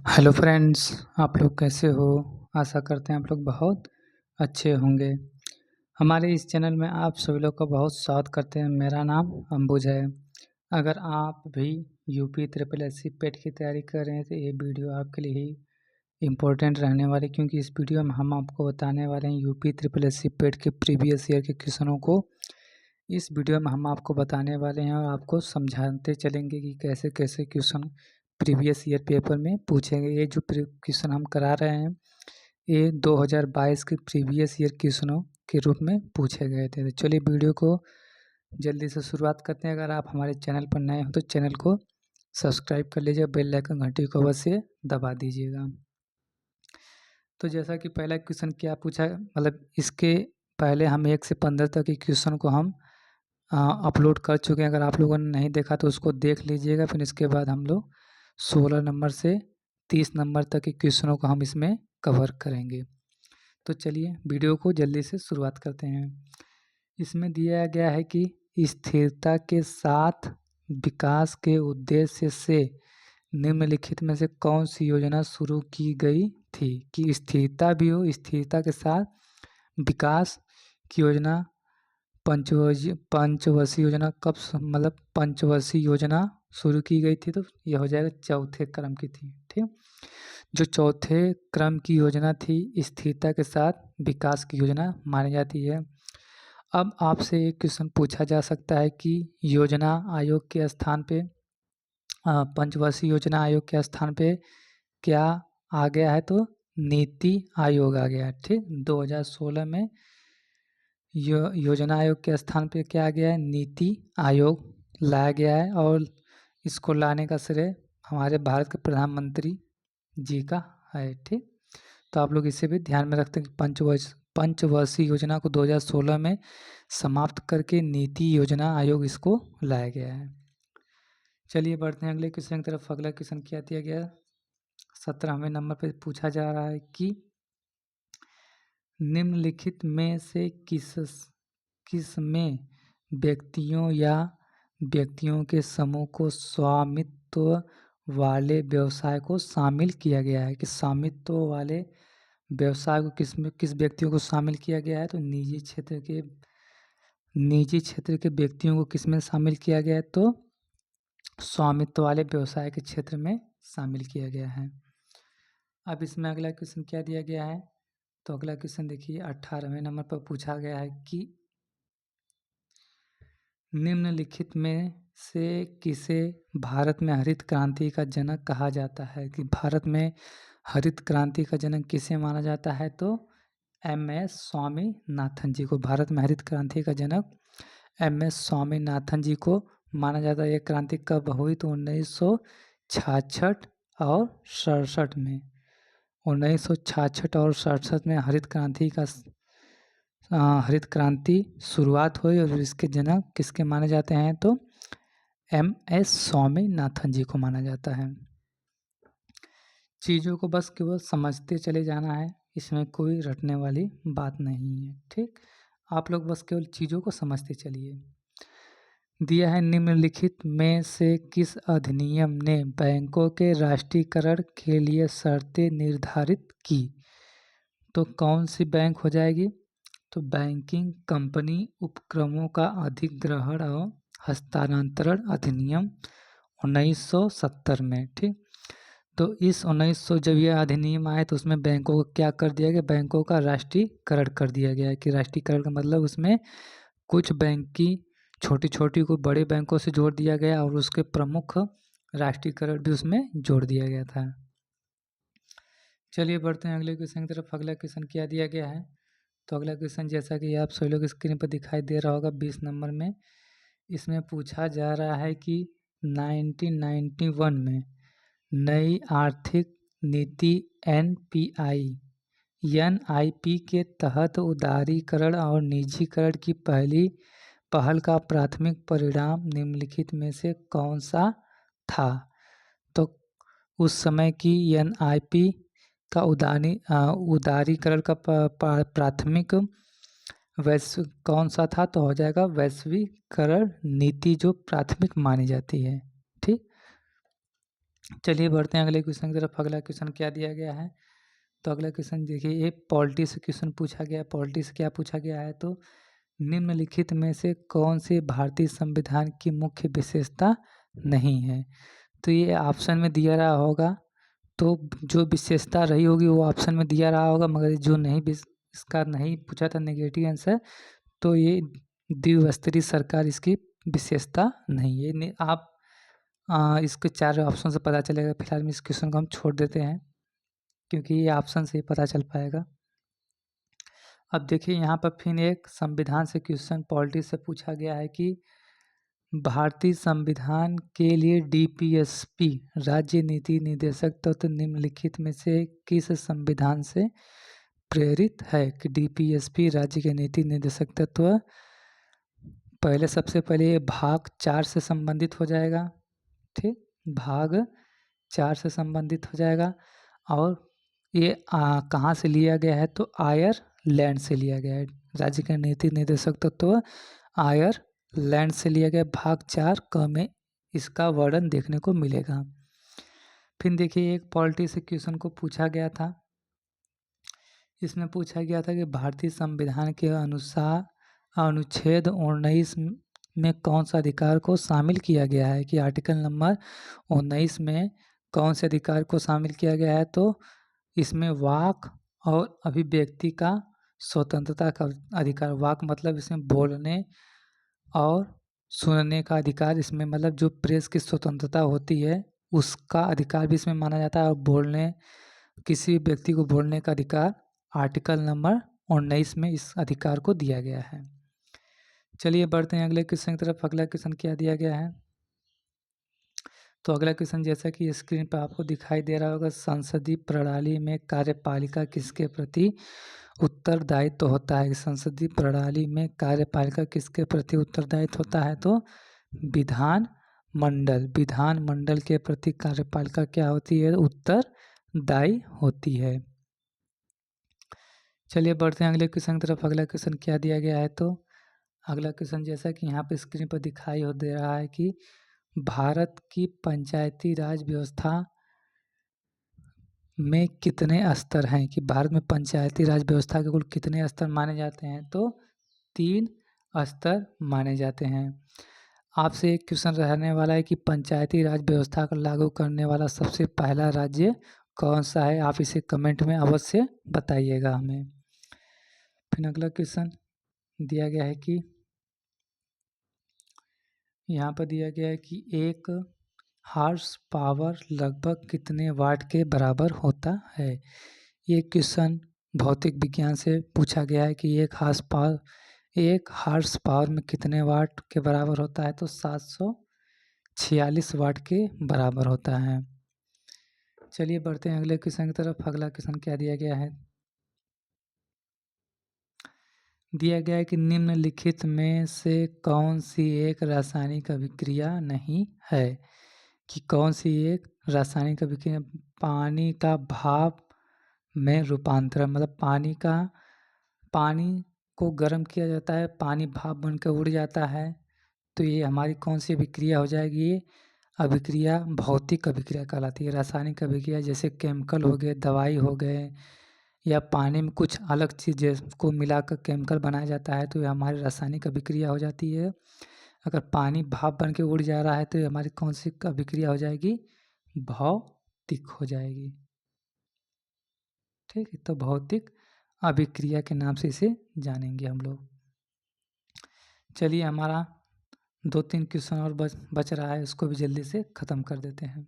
Hello friends, आप लोग कैसे हो? आशा करते हैं आप लोग बहुत अच्छे होंगे। हमारे इस चैनल में आप सभी लोग का बहुत स्वागत करते हैं। मेरा नाम अंबुज है। अगर आप भी यूपी ट्रिपल एससी पेट की तैयारी कर रहे हैं तो ये वीडियो आपके लिए ही इम्पोर्टेंट रहने वाली, क्योंकि इस वीडियो में हम आपको बताने वाले हैं यूपी ट्रिपल एससी पेट के प्रीवियस ईयर के क्वेश्चनों को। इस वीडियो में हम आपको बताने वाले हैं और आपको समझाते चलेंगे कि कैसे कैसे क्वेश्चन प्रीवियस ईयर पेपर में पूछेंगे। ये जो क्वेश्चन हम करा रहे हैं ये 2022 के प्रीवियस ईयर क्वेश्चनों के रूप में पूछे गए थे। तो चलिए वीडियो को जल्दी से शुरुआत करते हैं। अगर आप हमारे चैनल पर नए हो तो चैनल को सब्सक्राइब कर लीजिए, बेल आइकन घंटी को अवश्य दबा दीजिएगा। तो जैसा कि पहला क्वेश्चन क्या पूछा, मतलब इसके पहले हम 1 से 15 तक के क्वेश्चन को हम अपलोड कर चुके हैं। अगर आप लोगों ने नहीं देखा तो उसको देख लीजिएगा। फिर इसके बाद हम लोग 16 नंबर से 30 नंबर तक के क्वेश्चनों को हम इसमें कवर करेंगे। तो चलिए वीडियो को जल्दी से शुरुआत करते हैं। इसमें दिया गया है कि स्थिरता के साथ विकास के उद्देश्य से निम्नलिखित में से कौन सी योजना शुरू की गई थी। कि स्थिरता भी हो, स्थिरता के साथ विकास की योजना पंचवर्षीय योजना कब मतलब पंचवर्षीय योजना शुरू की गई थी, तो यह हो जाएगा चौथे क्रम की थी। ठीक, जो चौथे क्रम की योजना थी स्थिरता के साथ विकास की योजना मानी जाती है। अब आपसे एक क्वेश्चन पूछा जा सकता है कि योजना आयोग के स्थान पे पंचवर्षीय योजना आयोग के स्थान पे क्या आ गया है, तो नीति आयोग आ गया है। ठीक, 2016 में योजना आयोग के स्थान पे क्या आ गया है, नीति आयोग लाया गया है। और इसको लाने का श्रेय हमारे भारत के प्रधानमंत्री जी का है। ठीक, तो आप लोग इसे भी ध्यान में रखते हैं कि पंचवर्षीय योजना को 2016 में समाप्त करके नीति योजना आयोग इसको लाया गया है। चलिए बढ़ते हैं अगले क्वेश्चन की तरफ। अगला क्वेश्चन क्या दिया गया, 17वें नंबर पर पूछा जा रहा है कि निम्नलिखित में से किस में व्यक्तियों या व्यक्तियों के समूह को स्वामित्व वाले व्यवसाय को शामिल किया गया है। कि स्वामित्व वाले व्यवसाय को किस व्यक्तियों को शामिल किया गया है, तो निजी क्षेत्र के व्यक्तियों को किस में शामिल किया गया है, तो स्वामित्व वाले व्यवसाय के क्षेत्र में शामिल किया गया है। अब इसमें अगला क्वेश्चन क्या दिया गया है, तो अगला क्वेश्चन देखिए 18वें नंबर पर पूछा गया है कि निम्नलिखित में से किसे भारत में हरित क्रांति का जनक कहा जाता है। कि भारत में हरित क्रांति का जनक किसे माना जाता है, तो एम.एस. स्वामीनाथन जी को भारत में हरित क्रांति का जनक एम.एस. स्वामीनाथन जी को माना जाता है। यह क्रांति कब हुई, तो 1966 और 67 में। 1966 और 67 में हरित क्रांति शुरुआत हुई और इसके जनक किसके माने जाते हैं, तो एम.एस. स्वामीनाथन जी को माना जाता है। चीज़ों को बस केवल समझते चले जाना है, इसमें कोई रटने वाली बात नहीं है। ठीक, आप लोग बस केवल चीज़ों को समझते चलिए। दिया है निम्नलिखित में से किस अधिनियम ने बैंकों के राष्ट्रीयकरण के लिए शर्तें निर्धारित की, तो कौन सी बैंक हो जाएगी, तो बैंकिंग कंपनी उपक्रमों का अधिग्रहण और हस्तांतरण अधिनियम 1970 में। ठीक, तो इस 1900 जब यह अधिनियम आए तो उसमें बैंकों को क्या कर दिया गया, बैंकों का राष्ट्रीयकरण कर दिया गया है। कि राष्ट्रीयकरण का मतलब उसमें कुछ बैंक की छोटी छोटी को बड़े बैंकों से जोड़ दिया गया और उसके प्रमुख राष्ट्रीयकरण भी उसमें जोड़ दिया गया था। चलिए बढ़ते हैं अगले क्वेश्चन की तरफ। अगला क्वेश्चन क्या दिया गया है, तो अगला क्वेश्चन जैसा कि आप सभी लोग स्क्रीन पर दिखाई दे रहा होगा 20 नंबर में, इसमें पूछा जा रहा है कि 1991 में नई आर्थिक नीति एनआईपी के तहत उदारीकरण और निजीकरण की पहल का प्राथमिक परिणाम निम्नलिखित में से कौन सा था, तो उस समय की एनआईपी का उदारीकरण का प्राथमिक कौन सा था, तो हो जाएगा वैश्वीकरण नीति जो प्राथमिक मानी जाती है। ठीक, चलिए बढ़ते हैं अगले क्वेश्चन की तरफ। अगला क्वेश्चन क्या दिया गया है? तो अगला क्वेश्चन देखिए, ये पॉलिटी से क्वेश्चन पूछा गया है। पॉलिटी से क्या पूछा गया है? तो निम्नलिखित में से कौन सी भारतीय संविधान की मुख्य विशेषता नहीं है? तो ये ऑप्शन में दिया रहा होगा, तो जो विशेषता रही होगी वो ऑप्शन में दिया रहा होगा, मगर जो नहीं इसका नहीं पूछा था नेगेटिव आंसर, तो ये द्विस्तरीय सरकार इसकी विशेषता नहीं है। आप इसके 4 ऑप्शन से पता चलेगा। फिलहाल में इस क्वेश्चन को हम छोड़ देते हैं, क्योंकि ये ऑप्शन से ही पता चल पाएगा। अब देखिए यहाँ पर फिर एक संविधान से क्वेश्चन पॉलिटी से पूछा गया है कि भारतीय संविधान के लिए डीपीएसपी राज्य नीति निर्देशक तत्व निम्नलिखित में से किस संविधान से प्रेरित है? कि डीपीएसपी राज्य के नीति निर्देशक तत्व पहले सबसे पहले ये भाग 4 से संबंधित हो जाएगा। ठीक, भाग 4 से संबंधित हो जाएगा। और ये कहाँ से लिया गया है? तो आयरलैंड से लिया गया है। राज्य के नीति निर्देशक तत्व आयरलैंड से लिया गया। भाग 4 क में इसका वर्णन देखने को मिलेगा। फिर देखिए एक पॉलिटी से क्वेश्चन को पूछा गया था। इसमें पूछा गया था कि भारतीय संविधान के अनुसार अनुच्छेद 19 में कौन सा अधिकार को शामिल किया गया है? कि आर्टिकल नंबर 19 में कौन से अधिकार को शामिल किया गया है? तो इसमें वाक और अभिव्यक्ति का स्वतंत्रता का अधिकार। वाक मतलब इसमें बोलने और सुनने का अधिकार, इसमें मतलब जो प्रेस की स्वतंत्रता होती है उसका अधिकार भी इसमें माना जाता है। और बोलने, किसी व्यक्ति को बोलने का अधिकार आर्टिकल नंबर 19 में इस अधिकार को दिया गया है। चलिए बढ़ते हैं अगले क्वेश्चन की तरफ। अगला क्वेश्चन क्या दिया गया है? तो अगला क्वेश्चन जैसा कि स्क्रीन पर आपको दिखाई दे रहा होगा, संसदीय प्रणाली में कार्यपालिका किसके प्रति उत्तरदायित्व होता है? संसदीय प्रणाली में कार्यपालिका किसके प्रति उत्तरदायित्व होता है? तो विधान मंडल के प्रति कार्यपालिका क्या होती है? उत्तरदायी होती है। चलिए बढ़ते हैं अगले क्वेश्चन की तरफ। अगला क्वेश्चन क्या दिया गया है? तो अगला क्वेश्चन जैसा कि यहाँ पे स्क्रीन पर दिखाई हो दे रहा है कि भारत की पंचायती राज व्यवस्था में कितने स्तर हैं? कि भारत में पंचायती राज व्यवस्था के कुल कितने स्तर माने जाते हैं? तो 3 स्तर माने जाते हैं। आपसे एक क्वेश्चन रहने वाला है कि पंचायती राज व्यवस्था को लागू करने वाला सबसे पहला राज्य कौन सा है? आप इसे कमेंट में अवश्य बताइएगा हमें। फिर अगला क्वेश्चन दिया गया है कि यहाँ पर दिया गया है कि एक हॉर्स पावर लगभग कितने वाट के बराबर होता है? ये क्वेश्चन भौतिक विज्ञान से पूछा गया है कि एक हॉर्स पावर में कितने वाट के बराबर होता है? तो 746 वाट के बराबर होता है। चलिए बढ़ते हैं अगले क्वेश्चन की तरफ। अगला क्वेश्चन क्या दिया गया है? दिया गया है कि निम्नलिखित में से कौन सी एक रासायनिक अभिक्रिया नहीं है? कि कौन सी एक रासायनिक अभिक्रिया? पानी का भाप में रूपांतरण, मतलब पानी को गर्म किया जाता है, पानी भाप बनकर उड़ जाता है, तो ये हमारी कौन सी अभिक्रिया हो जाएगी? ये अभिक्रिया भौतिक अभिक्रिया कहलाती है। रासायनिक अभिक्रिया जैसे केमिकल हो गए, दवाई हो गए, या पानी में कुछ अलग चीज़ को मिलाकर केमिकल बनाया जाता है, तो ये हमारी रासायनिक अभिक्रिया हो जाती है। अगर पानी भाप बन के उड़ जा रहा है तो ये हमारी कौन सी अभिक्रिया हो जाएगी? भौतिक हो जाएगी। ठीक है, तो भौतिक अभिक्रिया के नाम से इसे जानेंगे हम लोग। चलिए हमारा 2-3 क्वेश्चन और बच रहा है, उसको भी जल्दी से ख़त्म कर देते हैं।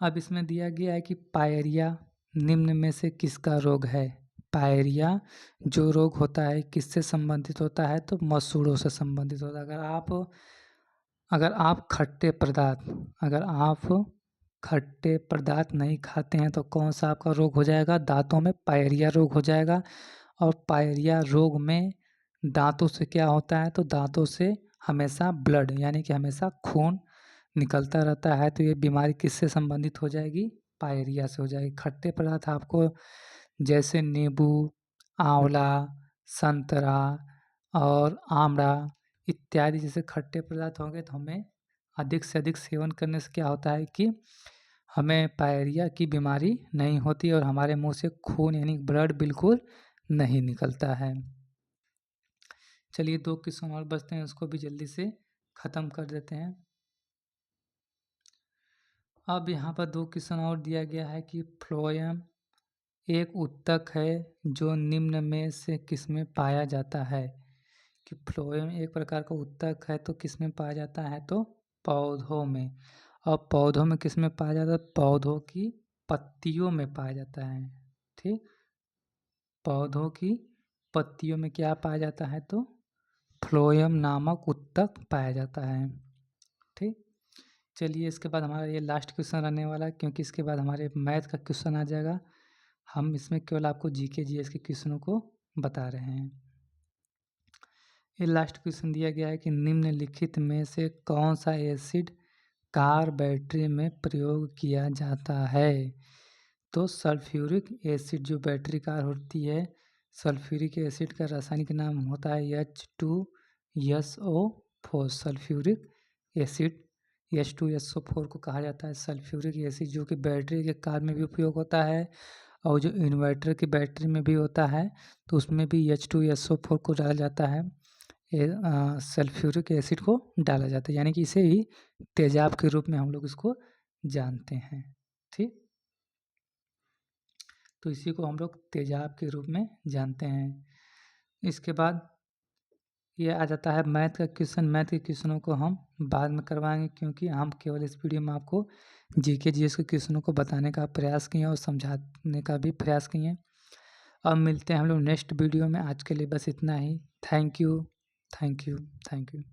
अब इसमें दिया गया है कि पायरिया निम्न में से किसका रोग है? पायरिया जो रोग होता है किससे संबंधित होता है? तो मसूड़ों से संबंधित होता है। अगर आप खट्टे पदार्थ नहीं खाते हैं तो कौन सा आपका रोग हो जाएगा? दांतों में पायरिया रोग हो जाएगा। और पायरिया रोग में दांतों से क्या होता है? तो दांतों से हमेशा ब्लड यानी कि हमेशा खून निकलता रहता है, तो ये बीमारी किससे संबंधित हो जाएगी? पायरिया से हो जाएगी। खट्टे पदार्थ आपको जैसे नींबू, आंवला, संतरा और आमला इत्यादि जैसे खट्टे पदार्थ होंगे तो हमें अधिक से अधिक सेवन करने से क्या होता है कि हमें पायरिया की बीमारी नहीं होती और हमारे मुंह से खून यानी ब्लड बिल्कुल नहीं निकलता है। चलिए 2 क्वेश्चन और बचते हैं, उसको भी जल्दी से ख़त्म कर देते हैं। अब यहाँ पर 2 क्वेश्चन और दिया गया है कि फ्लोएम एक उत्तक है जो निम्न में से किसमें पाया जाता है? कि फ्लोएम एक प्रकार का उत्तक है तो किसमें पाया जाता है? तो पौधों में। और पौधों में किसमें पाया जाता है? पौधों की पत्तियों में पाया जाता है। ठीक, पौधों की पत्तियों में क्या पाया जाता है? तो फ्लोएम नामक उत्तक पाया जाता है। ठीक, चलिए इसके बाद हमारा ये लास्ट क्वेश्चन रहने वाला है, क्योंकि इसके बाद हमारे मैथ का क्वेश्चन आ जाएगा। हम इसमें केवल आपको जीके जीएस के क्वेश्चनों को बता रहे हैं। ये लास्ट क्वेश्चन दिया गया है कि निम्नलिखित में से कौन सा एसिड कार बैटरी में प्रयोग किया जाता है? तो सल्फ्यूरिक एसिड जो बैटरी कार होती है, सल्फ्यूरिक एसिड का रासायनिक नाम होता है H2SO4। सल्फ्यूरिक एसिड H2SO4 को कहा जाता है सल्फ्यूरिक एसिड, जो कि बैटरी के कार में भी उपयोग होता है और जो इन्वर्टर की बैटरी में भी होता है तो उसमें भी H2SO4 को डाला जाता है। सल्फ्यूरिक एसिड को डाला जाता है, यानी कि इसे ही तेजाब के रूप में हम लोग इसको जानते हैं। ठीक, तो इसी को हम लोग तेजाब के रूप में जानते हैं। इसके बाद ये आ जाता है मैथ का क्वेश्चन। मैथ के क्वेश्चनों को हम बाद में करवाएंगे, क्योंकि हम केवल इस वीडियो में आपको जीके जीएस के क्वेश्चनों को बताने का प्रयास किए और समझाने का भी प्रयास किए। अब मिलते हैं हम लोग नेक्स्ट वीडियो में। आज के लिए बस इतना ही। Thank you, thank you, thank you.